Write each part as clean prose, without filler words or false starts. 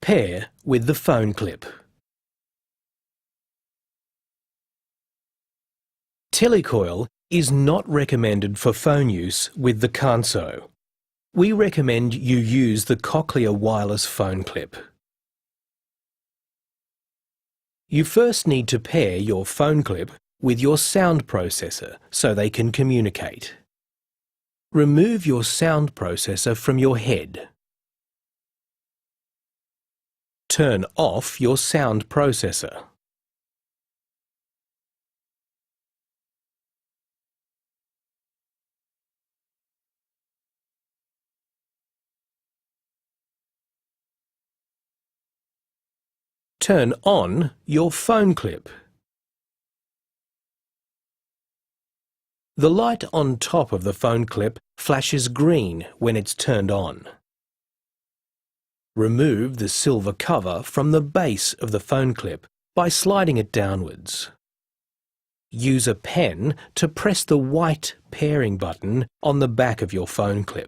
pair with the phone clip. Telecoil is not recommended for phone use with the Kanso. We recommend you use the Cochlear wireless phone clip. You first need to pair your phone clip with your sound processor so they can communicate. Remove your sound processor from your head. Turn off your sound processor. Turn on your phone clip. The light on top of the phone clip flashes green when it's turned on. Remove the silver cover from the base of the phone clip by sliding it downwards. Use a pen to press the white pairing button on the back of your phone clip.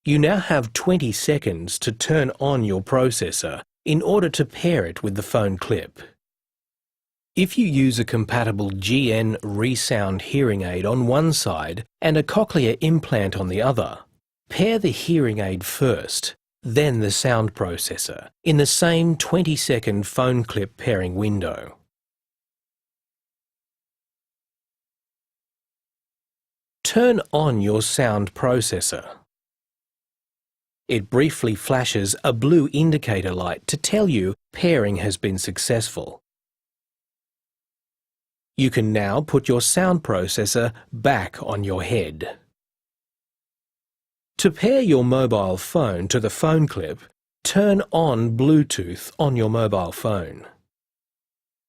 You now have 20 seconds to turn on your processor in order to pair it with the phone clip. If you use a compatible GN ReSound hearing aid on one side and a cochlear implant on the other, pair the hearing aid first, then the sound processor, in the same 20-second phone clip pairing window. Turn on your sound processor. It briefly flashes a blue indicator light to tell you pairing has been successful. You can now put your sound processor back on your head. To pair your mobile phone to the phone clip, turn on Bluetooth on your mobile phone.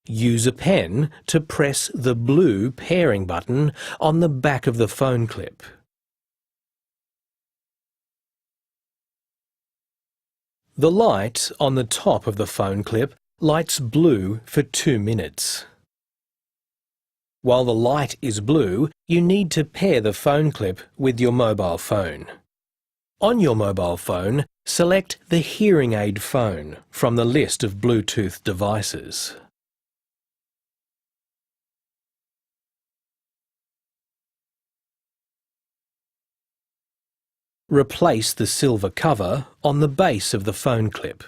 Use a pen to press the blue pairing button on the back of the phone clip. The light on the top of the phone clip lights blue for 2 minutes. While the light is blue, you need to pair the phone clip with your mobile phone. On your mobile phone, select the hearing aid phone from the list of Bluetooth devices. Replace the silver cover on the base of the phone clip.